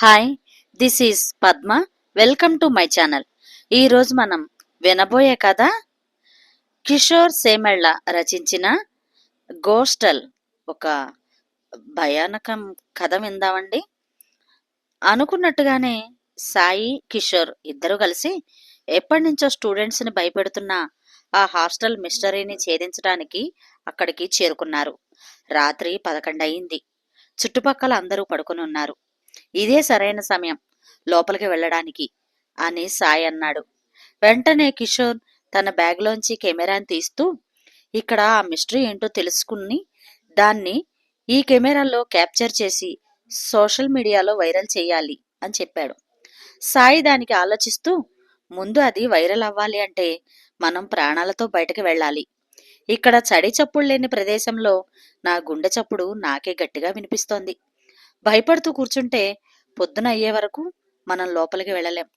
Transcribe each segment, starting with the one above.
Hi, this is Padma. Welcome to my channel. ఈరోజు మనం వినబోయే కథ కిషోర్ సేమెళ్ళ రచించిన గోస్టల్. ఒక భయానకం కథ విందామండి. అనుకున్నట్టుగానే సాయి, కిషోర్ ఇద్దరు కలిసి ఎప్పటి నుంచో స్టూడెంట్స్ని భయపెడుతున్న ఆ హాస్టల్ మిస్టరీని ఛేదించడానికి అక్కడికి చేరుకున్నారు. రాత్రి 11 అయింది. చుట్టుపక్కల అందరూ పడుకొని ఉన్నారు. ఇదే సరైన సమయం లోపలికి వెళ్ళడానికి అని సాయి అన్నాడు. వెంటనే కిషోర్ తన బ్యాగ్లోంచి కెమెరాని తీస్తూ, ఇక్కడ ఆ మిస్టరీ ఏంటో తెలుసుకుని దాన్ని ఈ కెమెరాలో క్యాప్చర్ చేసి సోషల్ మీడియాలో వైరల్ చేయాలి అని చెప్పాడు. సాయి దానికి ఆలోచిస్తూ, ముందు అది వైరల్ అవ్వాలి అంటే మనం ప్రాణాలతో బయటకు వెళ్ళాలి. ఇక్కడ చడి చప్పుడు లేని ప్రదేశంలో నా గుండె చప్పుడు నాకే గట్టిగా వినిపిస్తోంది. భయపడుతూ కూర్చుంటే పొద్దున అయ్యే వరకు మనం లోపలికి వెళ్ళలేం.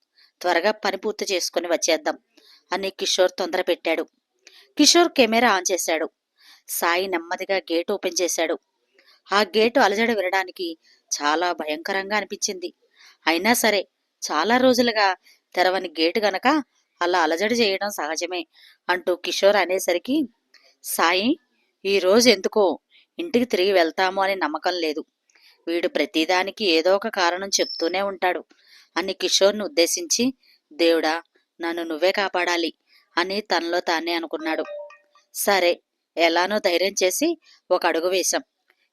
త్వరగా పని పూర్తి చేసుకుని వచ్చేద్దాం అని కిషోర్ తొందర పెట్టాడు. కిషోర్ కెమెరా ఆన్ చేశాడు. సాయి నెమ్మదిగా గేట్ ఓపెన్ చేశాడు. ఆ గేటు అలజడి వినడానికి చాలా భయంకరంగా అనిపించింది. అయినా సరే, చాలా రోజులుగా తెరవని గేటు గనక అలా అలజడి చేయడం సహజమే అంటూ కిషోర్ అనేసరికి, సాయి, ఈరోజు ఎందుకో ఇంటికి తిరిగి వెళ్తాము అని నమ్మకం లేదు. వీడు ప్రతిదానికి ఏదో ఒక కారణం చెప్తూనే ఉంటాడు అని కిషోర్ను ఉద్దేశించి, దేవుడా, నన్ను నువ్వే కాపాడాలి అని తనలో తానే అనుకున్నాడు. సరే, ఎలానో ధైర్యం చేసి ఒక అడుగు వేశాం.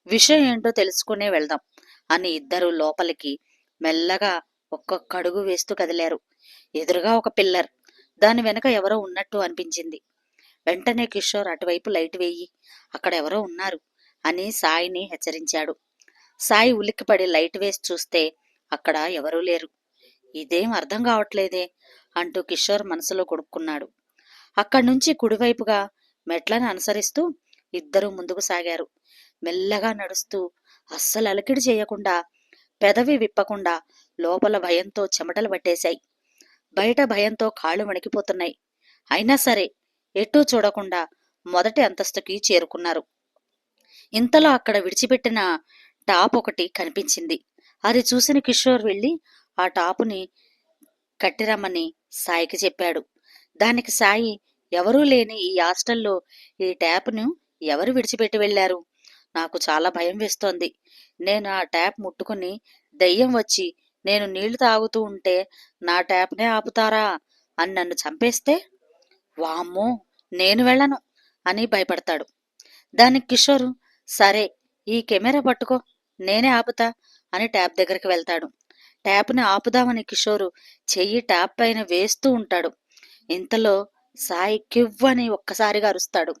విషయం ఏంటో తెలుసుకునే వెళ్దాం అని ఇద్దరు లోపలికి మెల్లగా ఒక్కొక్క అడుగు వేస్తూ కదిలారు. ఎదురుగా ఒక పిల్లర్, దాని వెనక ఎవరో ఉన్నట్టు అనిపించింది. వెంటనే కిషోర్ అటువైపు లైట్ వేయి, అక్కడ ఎవరో ఉన్నారు అని సాయిని హెచ్చరించాడు. సాయి ఉలిక్కిపడి లైట్ వేసి చూస్తే అక్కడ ఎవరూ లేరు. ఇదేం అర్థం కావట్లేదే అంటూ కిషోర్ మనసులో కొడుక్కున్నాడు. అక్కడి నుంచి కుడివైపుగా మెట్లను అనుసరిస్తూ ఇద్దరూ ముందుకు సాగారు. మెల్లగా నడుస్తూ, అస్సలు అలికిడి చేయకుండా, పెదవి విప్పకుండా లోపల భయంతో చెమటలు పట్టేశాయి. బయట భయంతో కాళ్ళు వణికిపోతున్నాయి. అయినా సరే ఎటూ చూడకుండా మొదటి అంతస్తుకి చేరుకున్నారు. ఇంతలో అక్కడ విడిచిపెట్టిన టాప్ ఒకటి కనిపించింది. అది చూసిన కిషోర్ వెళ్ళి ఆ టాపుని కట్టిరమ్మని సాయికి చెప్పాడు. దానికి సాయి, ఎవరూ లేని ఈ హాస్టల్లో ఈ ట్యాప్ను ఎవరు విడిచిపెట్టి వెళ్లారు? నాకు చాలా భయం వేస్తోంది. నేను ఆ ట్యాప్ ముట్టుకుని దెయ్యం వచ్చి నేను నీళ్లు తాగుతూ ఉంటే నా ట్యాప్నే ఆపుతారా అని నన్ను చంపేస్తే? వామ్మో, నేను వెళ్ళను అని భయపడతాడు. దానికి కిషోరు, సరే, ఈ కెమెరా పట్టుకో, నేనే ఆపుతా అని ట్యాప్ దగ్గరికి వెళ్తాడు. ట్యాప్ని ఆపుదామని కిషోరు చెయ్యి ట్యాప్ పైన వేస్తూ ఉంటాడు. ఇంతలో సాయి కివ్వని ఒక్కసారిగా అరుస్తాడు.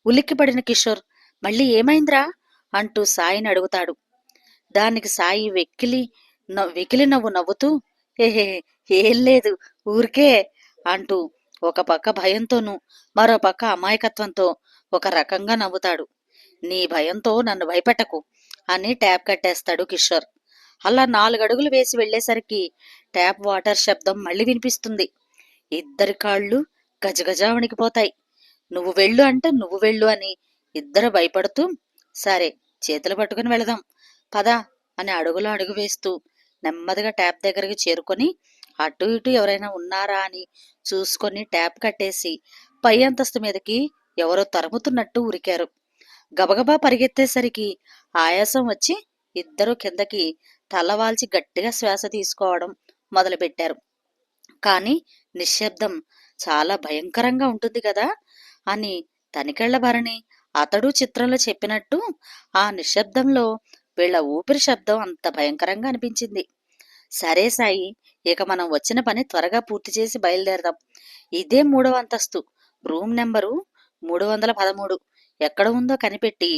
ఉలిక్కిపడిన కిషోర్, మళ్ళీ ఏమైందిరా అంటూ సాయిని అడుగుతాడు. దానికి సాయి వెకిలి నవ్వు నవ్వుతూ, ఏహే, ఏం లేదు, ఊరికే అంటూ ఒక పక్క భయంతోనూ మరో పక్క అమాయకత్వంతో ఒక రకంగా నవ్వుతాడు. నీ భయంతో నన్ను భయపెట్టకు అని ట్యాప్ కట్టేస్తాడు కిషోర్. అలా 4 అడుగులు వేసి వెళ్లేసరికి ట్యాప్ వాటర్ శబ్దం మళ్ళీ వినిపిస్తుంది. ఇద్దరి కాళ్ళు గజగజా వణికిపోతాయి. నువ్వు వెళ్ళు అంటే నువ్వు వెళ్ళు అని ఇద్దరు భయపడుతూ, సరే, చేతులు పట్టుకుని వెళదాం పదా అని అడుగులో అడుగు వేస్తూ నెమ్మదిగా ట్యాప్ దగ్గరికి చేరుకొని అటు ఇటు ఎవరైనా ఉన్నారా అని చూసుకొని ట్యాప్ కట్టేసి పై అంతస్తు మీదకి ఎవరో తరుముతున్నట్టు ఉరికారు. గబగబా పరిగెత్తేసరికి ఆయాసం వచ్చి ఇద్దరూ కిందకి తలవాల్చి గట్టిగా శ్వాస తీసుకోవడం మొదలుపెట్టారు. కాని నిశ్శబ్దం చాలా భయంకరంగా ఉంటుంది కదా అని తనికెళ్ల భరణి అతడు చిత్రంలో చెప్పినట్టు ఆ నిశ్శబ్దంలో వీళ్ల ఊపిరి శబ్దం అంత భయంకరంగా అనిపించింది. సరే సాయి, ఇక మనం వచ్చిన పని త్వరగా పూర్తి చేసి బయలుదేరదాం. ఇదే 3వ అంతస్తు, రూమ్ నెంబరు 313. ఎక్కడ ఉందో కనిపెట్టి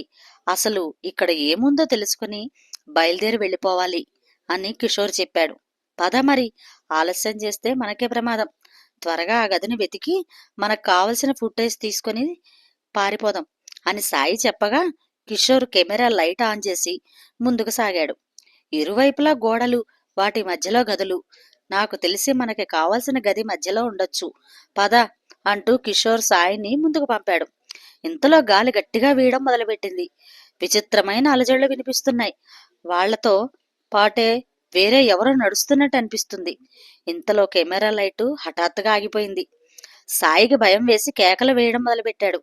అసలు ఇక్కడ ఏముందో తెలుసుకుని బయలుదేరి వెళ్ళిపోవాలి అని కిషోర్ చెప్పాడు. పద మరి, ఆలస్యం చేస్తే మనకే ప్రమాదం. త్వరగా ఆ గదిని వెతికి మనకు కావలసిన ఫుటేజ్ తీసుకుని పారిపోదాం అని సాయి చెప్పగా కిషోర్ కెమెరా లైట్ ఆన్ చేసి ముందుకు సాగాడు. ఇరువైపులా గోడలు, వాటి మధ్యలో గదులు. నాకు తెలిసి మనకి కావలసిన గది మధ్యలో ఉండొచ్చు, పద అంటూ కిషోర్ సాయిని ముందుకు పంపాడు. ఇంతలో గాలి గట్టిగా వీయడం మొదలుపెట్టింది. విచిత్రమైన అలజడులు వినిపిస్తున్నాయి. వాళ్లతో పాటే వేరే ఎవరో నడుస్తున్నట్టు అనిపిస్తుంది. ఇంతలో కెమెరా లైటు హఠాత్తుగా ఆగిపోయింది. సాయికి భయం వేసి కేకలు వేయడం మొదలుపెట్టాడు.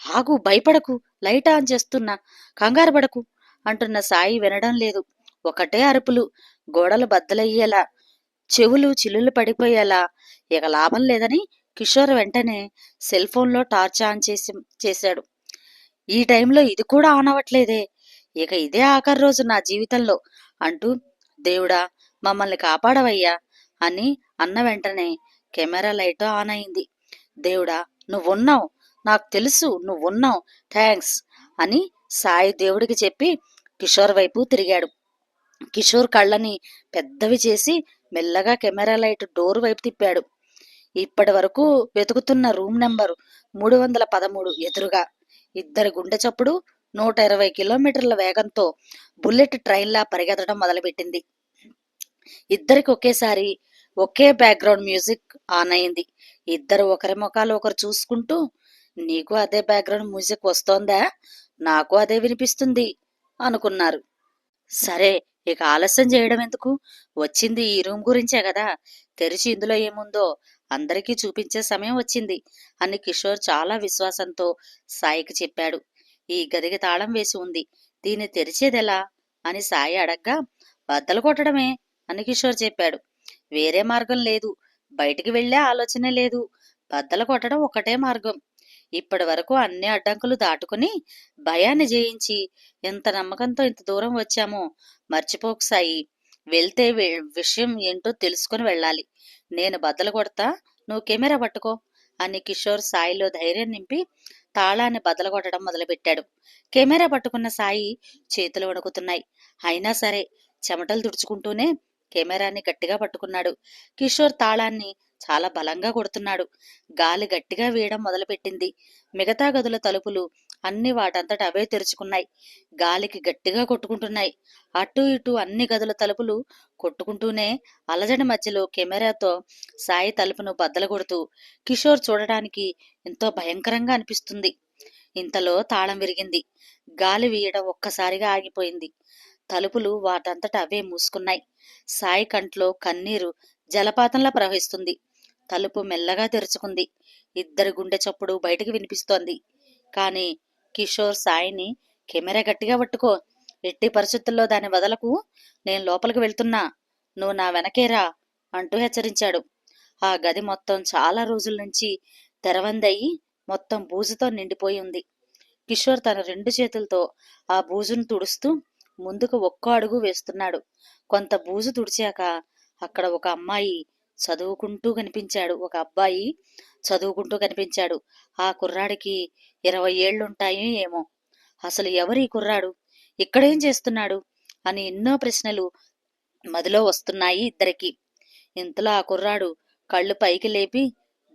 ఆగు, భయపడకు, లైట్ ఆన్ చేస్తున్నా, కంగారు పడకు అంటున్న సాయి వినడం లేదు. ఒకటే అరుపులు, గోడలు బద్దలయ్యేలా, చెవులు చిల్లులు పడిపోయేలా. ఇక లాభం లేదని కిషోర్ వెంటనే సెల్ ఫోన్లో టార్చ్ ఆన్ చేశాడు. ఈ టైంలో ఇది కూడా ఆన్ అవ్వట్లేదే, ఇక ఇదే ఆఖరి రోజు నా జీవితంలో అంటూ, దేవుడా మమ్మల్ని కాపాడవయ్యా అని అన్న వెంటనే కెమెరా లైట్ ఆన్ అయింది. దేవుడా నువ్వున్నావు, నాకు తెలుసు నువ్వున్నావు, థ్యాంక్స్ అని సాయి దేవుడికి చెప్పి కిషోర్ వైపు తిరిగాడు. కిషోర్ కళ్ళని పెద్దవి చేసి మెల్లగా కెమెరా లైట్ డోర్ వైపు తిప్పాడు. ఇప్పటి వరకు వెతుకుతున్న రూమ్ నెంబరు 313 ఎదురుగా ఇద్దరి గుండె చప్పుడు 120 కిలోమీటర్ల వేగంతో బుల్లెట్ ట్రైన్లా పరిగెత్తడం మొదలుపెట్టింది. ఇద్దరికి ఒకేసారి ఒకే బ్యాక్గ్రౌండ్ మ్యూజిక్ ఆన్ అయింది. ఇద్దరు ఒకరి ముఖాలు ఒకరు చూసుకుంటూ, నీకు అదే బ్యాక్గ్రౌండ్ మ్యూజిక్ వస్తోందా, నాకు అదే వినిపిస్తుంది అనుకున్నారు. సరే, ఇక ఆలస్యం చేయడం ఎందుకు, వచ్చింది ఈ రూమ్ గురించే కదా, తెరిచి ఇందులో ఏముందో అందరికీ చూపించే సమయం వచ్చింది అని కిషోర్ చాలా విశ్వాసంతో సాయికి చెప్పాడు. ఈ గదికి తాళం వేసి ఉంది, దీన్ని తెరిచేదెలా అని సాయి అడగ్గా, బద్దలు కొట్టడమే అని కిషోర్ చెప్పాడు. వేరే మార్గం లేదు, బయటికి వెళ్లే ఆలోచనే లేదు, బద్దలు కొట్టడం ఒకటే మార్గం. ఇప్పటి వరకు అన్ని అడ్డంకులు దాటుకుని భయాన్ని జయించి ఎంత నమ్మకంతో ఇంత దూరం వచ్చామో మర్చిపోకు సాయి. వెళ్తే విషయం ఏంటో తెలుసుకుని వెళ్ళాలి. నేను బద్దలు కొడతా, నువ్వు కెమెరా పట్టుకో అని కిషోర్ సాయిలో ధైర్యం నింపి తాళాన్ని బద్దలు కొట్టడం మొదలుపెట్టాడు. కెమెరా పట్టుకున్న సాయి చేతులు వణుకుతున్నాయి. అయినా సరే చెమటలు తుడుచుకుంటూనే కెమెరాని గట్టిగా పట్టుకున్నాడు. కిషోర్ తాళాన్ని చాలా బలంగా కొడుతున్నాడు. గాలి గట్టిగా వీయడం మొదలుపెట్టింది. మిగతా గదుల తలుపులు అన్ని వాటంతట అవే తెరుచుకున్నాయి. గాలికి గట్టిగా కొట్టుకుంటున్నాయి. అటు ఇటు అన్ని గదుల తలుపులు కొట్టుకుంటూనే అలజడి మధ్యలో కెమెరాతో సాయి తలుపును బద్దలు కొడుతూ కిషోర్ చూడటానికి ఎంతో భయంకరంగా అనిపిస్తుంది. ఇంతలో తాళం విరిగింది. గాలి వీయడం ఒక్కసారిగా ఆగిపోయింది. తలుపులు వాటంతట అవే మూసుకున్నాయి. సాయి కంట్లో కన్నీరు జలపాతంలా ప్రవహిస్తుంది. తలుపు మెల్లగా తెరుచుకుంది. ఇద్దరి గుండె చప్పుడు బయటికి వినిపిస్తోంది. కాని కిషోర్ సాయిని, కెమెరా గట్టిగా పట్టుకో, ఎట్టి పరిస్థితుల్లో దాన్ని వదలకు, నేను లోపలికి వెళ్తున్నా, నువ్వు నా వెనకేరా అంటూ హెచ్చరించాడు. ఆ గది మొత్తం చాలా రోజుల నుంచి తెరవందయి మొత్తం బూజుతో నిండిపోయి ఉంది. కిషోర్ తన 2 చేతులతో ఆ బూజును తుడుస్తూ ముందుకు ఒక్కో అడుగు వేస్తున్నాడు. కొంత బూజు తుడిచాక అక్కడ ఒక అబ్బాయి చదువుకుంటూ కనిపించాడు. ఆ కుర్రాడికి 20 ఏళ్లుంటాయో ఏమో. అసలు ఎవరు ఈ కుర్రాడు, ఇక్కడేం చేస్తున్నాడు అని ఎన్నో ప్రశ్నలు మదిలో వస్తున్నాయి ఇద్దరికి. ఇంతలో ఆ కుర్రాడు కళ్ళు పైకి లేపి,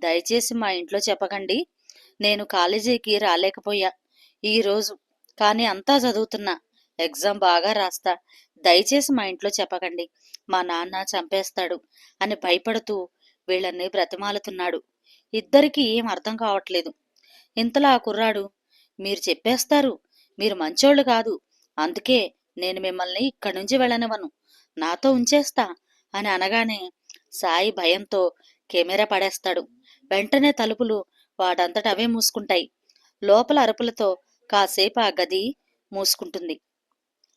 దయచేసి మా ఇంట్లో చెప్పకండి, నేను కాలేజీకి రాలేకపోయా ఈరోజు, కానీ అంతా చదువుతున్నా, ఎగ్జామ్ బాగా రాస్తా, దయచేసి మా ఇంట్లో చెప్పకండి, మా నాన్న చంపేస్తాడు అని భయపడుతూ వీళ్ళని బ్రతిమాలుతున్నాడు. ఇద్దరికి ఏం అర్థం కావట్లేదు. ఇంతలో ఆ కుర్రాడు, మీరు చెప్పేస్తారు, మీరు మంచోళ్ళు కాదు, అందుకే నేను మిమ్మల్ని ఇక్కడి నుంచి వెళ్ళనివ్వను, నాతో ఉంచేస్తా అని అనగానే సాయి భయంతో కెమెరా పడేస్తాడు. వెంటనే తలుపులు వాటంతట అవే మూసుకుంటాయి. లోపల అరుపులతో కాసేపు ఆ గది మూసుకుంటుంది.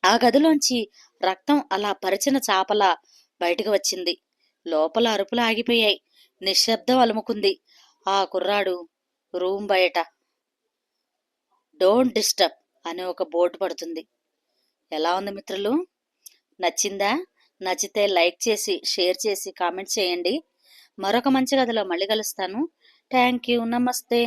ఆ గదిలోంచి రక్తం అలా పరిచిన చాపలా బయటకు వచ్చింది. లోపల అరుపులు ఆగిపోయాయి. నిశ్శబ్దం అలుముకుంది. ఆ కుర్రాడు రూమ్ బయట డోంట్ డిస్టర్బ్ అనే ఒక బోర్డు పడుతుంది. ఎలా ఉంది మిత్రులు, నచ్చిందా? నచ్చితే లైక్ చేసి, షేర్ చేసి, కామెంట్ చేయండి. మరొక మంచి కథలో మళ్ళీ కలుస్తాను. థ్యాంక్ యూ, నమస్తే.